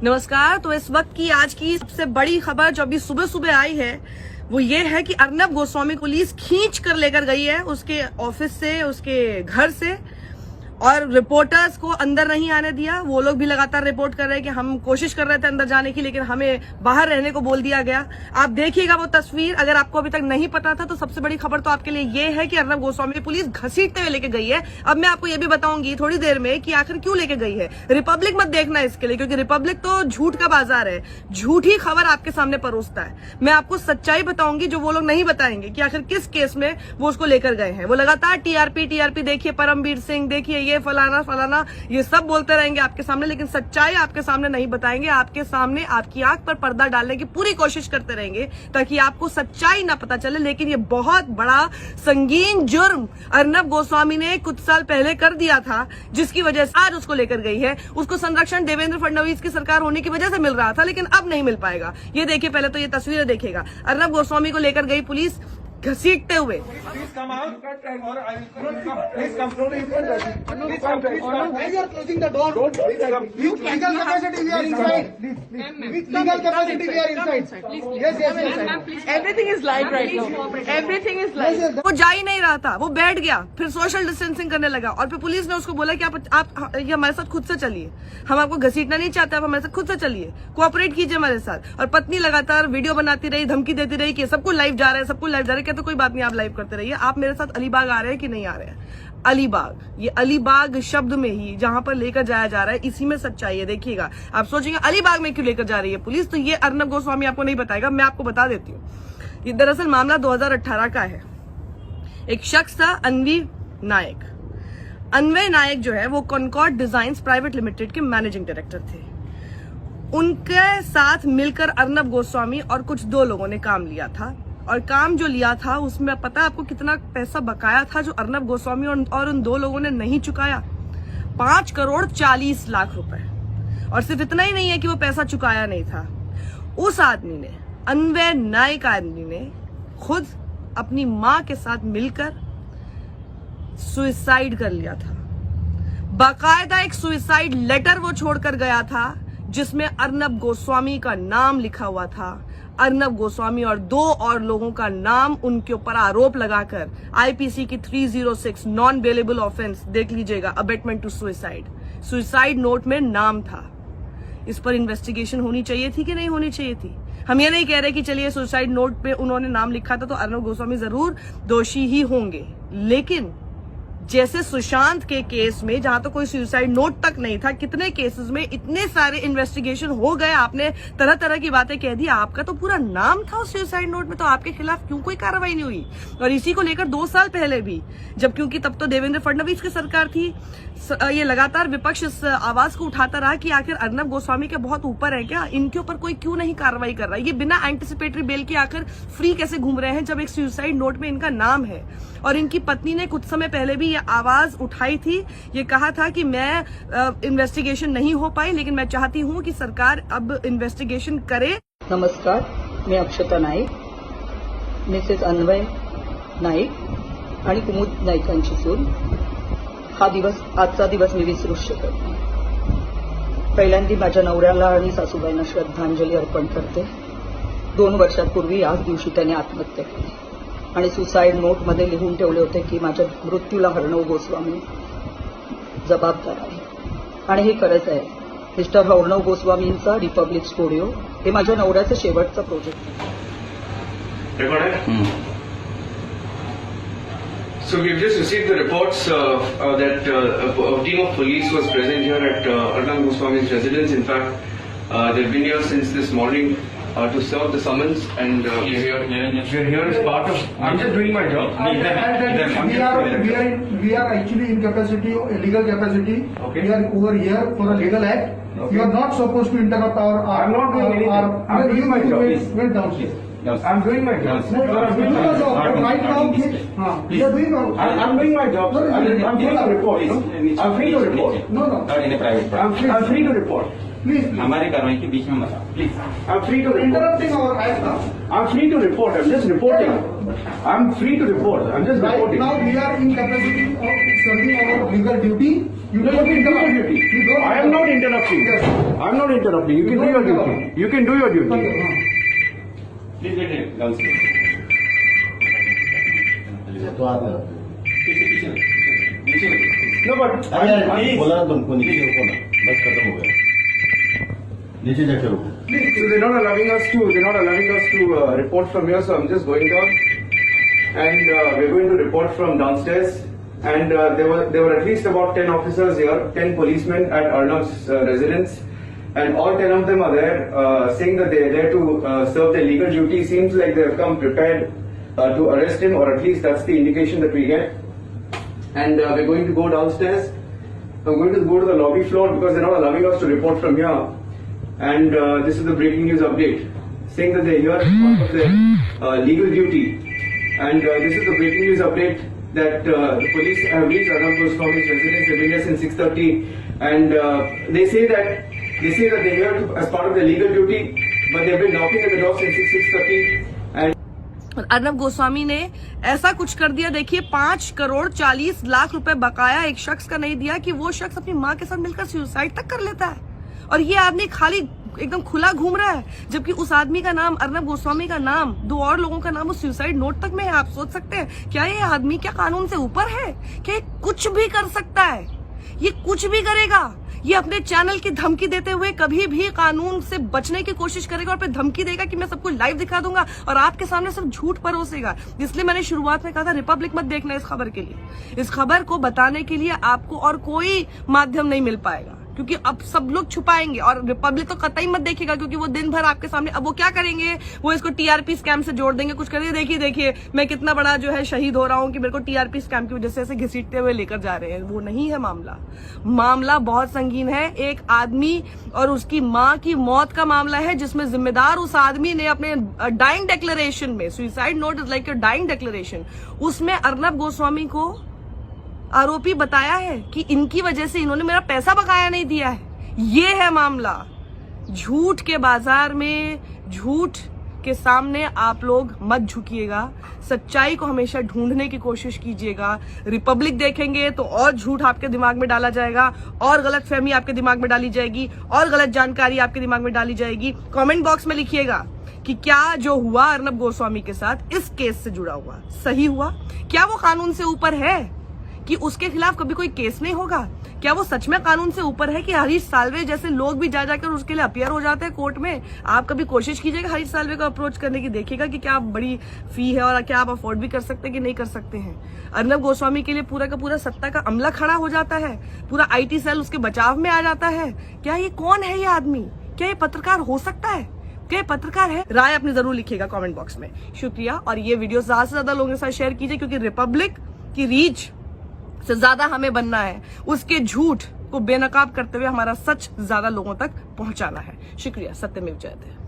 नमस्कार। तो इस वक्त की आज की सबसे बड़ी खबर जो अभी सुबह सुबह आई है वो ये है कि अर्नब गोस्वामी पुलिस खींच कर लेकर गई है उसके ऑफिस से, उसके घर से, और रिपोर्टर्स को अंदर नहीं आने दिया। वो लोग भी लगातार रिपोर्ट कर रहे हैं कि हम कोशिश कर रहे थे अंदर जाने की, लेकिन हमें बाहर रहने को बोल दिया गया। आप देखिएगा वो तस्वीर, अगर आपको अभी तक नहीं पता था तो सबसे बड़ी खबर तो आपके लिए ये है कि अर्नब गोस्वामी पुलिस घसीटते हुए लेके गई है। अब मैं आपको ये भी बताऊंगी थोड़ी देर में कि आखिर क्यों लेके गई है। रिपब्लिक मत देखना इसके लिए, क्योंकि रिपब्लिक तो झूठ का बाजार है, झूठी खबर आपके सामने परोसता है। मैं आपको सच्चाई बताऊंगी जो वो लोग नहीं बताएंगे कि आखिर किस केस में वो उसको लेकर गए हैं। वो लगातार टीआरपी देखिए, परमवीर सिंह देखिए, ये फलाना ये सब बोलते रहेंगे आपके सामने, लेकिन सच्चाई आपके सामने नहीं बताएंगे। आपके सामने आपकी आंख पर पर्दा डालने की पूरी कोशिश करते रहेंगे ताकि आपको सच्चाई ना पता चले। लेकिन ये बहुत बड़ा संगीन जुर्म अर्नब गोस्वामी ने कुछ साल पहले कर दिया था, जिसकी वजह से आज उसको लेकर गई है। उसको संरक्षण देवेंद्र फडणवीस की सरकार होने की वजह से मिल रहा था, लेकिन अब नहीं मिल पाएगा। ये देखिए, पहले तो ये तस्वीरें देखिएगा। अर्नब गोस्वामी को लेकर गई पुलिस घसीटते हुए। वो जा ही नहीं रहा था, वो बैठ गया, फिर सोशल डिस्टेंसिंग करने लगा, और फिर पुलिस ने उसको बोला कि आप ये हमारे साथ खुद से चलिए, हम आपको घसीटना नहीं चाहते, आप हमारे साथ खुद से चलिए, कोऑपरेट कीजिए हमारे साथ। और पत्नी लगातार वीडियो बनाती रही, धमकी देती रही कि सबको लाइव जा रहा है, सबको लाइव जा रहा है। तो कोई बात नहीं, आप लाइव करते रहिए। आप मेरे साथ अलीबाग आ रहे हैं कि नहीं आ रहे हैं? अलीबाग, ये अलीबाग शब्द में ही जहां पर लेकर जाया जा रहा है, इसी में सच्चाई है। देखिएगा, आप सोचेंगे अलीबाग में क्यों लेकर जा रही है पुलिस, तो ये अर्नब गोस्वामी आपको नहीं बताएगा, मैं आपको बता देती हूँ। ये दरअसल मामला 2018 का है। एक शख्स था अन्वय नायक। अन्वय नायक जो है वो कॉनकॉर्ड डिजाइन्स प्राइवेट लिमिटेड के मैनेजिंग डायरेक्टर थे। उनके साथ मिलकर अर्नब गोस्वामी और कुछ 2 लोगों ने काम लिया था, और काम जो लिया था उसमें पता है आपको कितना पैसा बकाया था जो अर्नब गोस्वामी और उन 2 लोगों ने नहीं चुकाया? 5 करोड़ 40 लाख रुपए। और सिर्फ इतना ही नहीं है कि वो पैसा चुकाया नहीं था, उस आदमी ने, अन्वय नायक आदमी ने, खुद अपनी मां के साथ मिलकर सुसाइड कर लिया था। बाकायदा एक सुसाइड लेटर वो छोड़कर गया था जिसमें अर्नब गोस्वामी का नाम लिखा हुआ था। अर्नब गोस्वामी और 2 और लोगों का नाम उनके ऊपर आरोप लगाकर आईपीसी की 306 नॉन बेलेबल ऑफेंस, देख लीजिएगा, abetment to suicide, suicide note में नाम था। इस पर इन्वेस्टिगेशन होनी चाहिए थी कि नहीं होनी चाहिए थी? हम ये नहीं कह रहे कि चलिए सुसाइड नोट पे उन्होंने नाम लिखा था तो अर्नब गोस्वामी जरूर दोषी ही होंगे, लेकिन जैसे सुशांत के केस में जहां तो कोई सुसाइड नोट तक नहीं था, कितने केसेस में इतने सारे इन्वेस्टिगेशन हो गए, आपने तरह तरह की बातें कह दी, आपका तो पूरा नाम था उस सुसाइड नोट में, तो आपके खिलाफ क्यों कोई कार्रवाई नहीं हुई? और इसी को लेकर 2 साल पहले भी, जब क्योंकि तब तो देवेंद्र फडणवीस की सरकार थी, ये लगातार विपक्ष इस आवाज को उठाता रहा कि आखिर अर्नब गोस्वामी के बहुत ऊपर है क्या, इनके ऊपर कोई क्यों नहीं कार्रवाई कर रहा है, ये बिना एंटिसिपेटरी बेल के आखिर फ्री कैसे घूम रहे हैं जब एक सुसाइड नोट में इनका नाम है। और इनकी पत्नी ने कुछ समय पहले भी ये आवाज उठाई थी, ये कहा था कि मैं इन्वेस्टिगेशन नहीं हो पाई, लेकिन मैं चाहती हूं कि सरकार अब इन्वेस्टिगेशन करे। नमस्कार, मी अक्षता नाईक, मिसेस अन्वय नाईक आणि कुमुद नाईकांची सून। आजचा दिवस मी विसरूच शकत नाही। पहिल्यांदा माझ्या नवऱ्याला आणि सासूबाईंना श्रद्धांजली अर्पण करते। 2 वर्षांपूर्वी याच दिवशी त्यांनी आत्महत्या केली आणि सुसाइड नोटमध्ये लिहून ठेवले होते की माझ्या मृत्यूला अर्नब गोस्वामी जबाबदार आहे, आणि हे खरंच आहे। मिस्टर अर्नब गोस्वामींचा रिपब्लिक स्टुडिओ हे माझ्या नवऱ्याचं शेवटचं प्रोजेक्ट आहे। So we've just received the reports that a team of police was present here at Arnab Goswami's residence. In fact, they've been here since this morning to serve the summons, and we're here as part of. I'm just doing my job. We are actually in capacity, legal capacity. Okay. We are over here for a legal act. Okay. You are not supposed to interrupt our. I'm not doing anything. I'm doing my job. Wait down, please. Yes. I'm doing my job. No, I'm doing my job. Right now, you are doing. I'm doing my job. I'm free to report. I'm free to report. No. Not in a private property. I'm free to report. Please. हमारे कार्रवाई के बीच में मत आओ, please. I'm free to report. Interrupting our act now. I'm free to report. I'm just reporting. I'm free to report. I'm just Right reporting. now we are in capacity of serving our legal duty. You No, you can do your duty. You don't. I am not interrupting. Yes. I am not interrupting. You can do your duty. You can do your duty. Please get it downstairs. तो आते हैं पीछे No, but अरे बोला ना तुमको नीचे रुको ना बस खत्म हो गया नीचे जाके रुको So they're not allowing us to report from here. So I'm just going down, and we're going to report from downstairs. And there were at least about 10 officers here, 10 policemen at Arnab's residence, and all 10 of them are there, saying that they're there to serve their legal duty. Seems like they've come prepared to arrest him, or at least that's the indication that we get. And we're going to go downstairs. I'm going to go to the lobby floor because they're not allowing us to report from here. And this is the breaking news update, saying that they're here as part of their legal duty. And this is the breaking news update that the police have reached Arnab Goswami's residence. They've been here since 6:30, and they say that they're here as part of their legal duty, but they've been knocking at the door since 6:30. And और अर्नब गोस्वामी ने ऐसा कुछ कर दिया, देखिए 5 करोड़ 40 लाख रुपए बकाया एक शख्स का नहीं दिया कि वो शख्स अपनी मां के साथ मिलकर सुसाइड तक कर लेता है। और ये आदमी खाली एकदम खुला घूम रहा है, जबकि उस आदमी का नाम, अर्नब गोस्वामी का नाम, 2 और लोगों का नाम उस सुसाइड नोट तक में है। आप सोच सकते हैं क्या ये आदमी क्या कानून से ऊपर है? क्या ये कुछ भी कर सकता है? ये कुछ भी करेगा। ये अपने चैनल की धमकी देते हुए कभी भी कानून से बचने की कोशिश करेगा और फिर धमकी देगा कि मैं सबको लाइव दिखा दूंगा और आपके सामने सब झूठ परोसेगा। इसलिए मैंने शुरुआत में कहा था रिपब्लिक मत देखना इस खबर के लिए। इस खबर को बताने के लिए आपको और कोई माध्यम नहीं मिल पाएगा, क्योंकि अब सब लोग छुपाएंगे और रिपब्लिक तो कतई मत देखेगा, क्योंकि वो दिन भर आपके सामने, अब वो क्या करेंगे, वो इसको टीआरपी स्कैम से जोड़ देंगे, कुछ करेंगे। देखिए मैं कितना बड़ा जो है शहीद हो रहा हूं कि मेरे को टीआरपी स्कैम की वजह से ऐसे घसीटते हुए लेकर जा रहे हैं। वो नहीं है मामला बहुत संगीन है। एक आदमी और उसकी मां की मौत का मामला है, जिसमें जिम्मेदार उस आदमी ने अपने डाइंग डिक्लेरेशन में, suicide note is like your dying declaration, उसमें अर्नब गोस्वामी को आरोपी बताया है कि इनकी वजह से इन्होंने मेरा पैसा बकाया नहीं दिया है। ये है मामला। झूठ के बाजार में, झूठ के सामने आप लोग मत झुकिएगा, सच्चाई को हमेशा ढूंढने की कोशिश कीजिएगा। रिपब्लिक देखेंगे तो और झूठ आपके दिमाग में डाला जाएगा, और गलतफहमी आपके दिमाग में डाली जाएगी, और गलत जानकारी आपके दिमाग में डाली जाएगी। कमेंट बॉक्स में लिखिएगा कि क्या जो हुआ अर्नब गोस्वामी के साथ इस केस से जुड़ा हुआ सही हुआ? क्या वो कानून से ऊपर है कि उसके खिलाफ कभी कोई केस नहीं होगा? क्या वो सच में कानून से ऊपर है कि हरीश साल्वे जैसे लोग भी जा जाकर उसके लिए अपीयर हो जाते हैं कोर्ट में? आप कभी कोशिश कीजिएगा हरीश साल्वे को अप्रोच करने की, देखिएगा कि क्या बड़ी फी है और क्या आप अफोर्ड भी कर सकते हैं कि नहीं कर सकते हैं। अर्नब गोस्वामी के लिए पूरा का पूरा सत्ता का अमला खड़ा हो जाता है, पूरा आईटी सेल उसके बचाव में आ जाता है। क्या ये कौन है ये आदमी? क्या ये पत्रकार हो सकता है? क्या ये पत्रकार है? राय अपनी जरूर लिखिएगा कमेंट बॉक्स में। शुक्रिया, और ये वीडियो ज्यादा से ज्यादा लोगों के साथ शेयर कीजिए, क्योंकि रिपब्लिक की रीच से ज्यादा हमें बनना है, उसके झूठ को बेनकाब करते हुए हमारा सच ज्यादा लोगों तक पहुंचाना है। शुक्रिया। सत्यमेव जयते।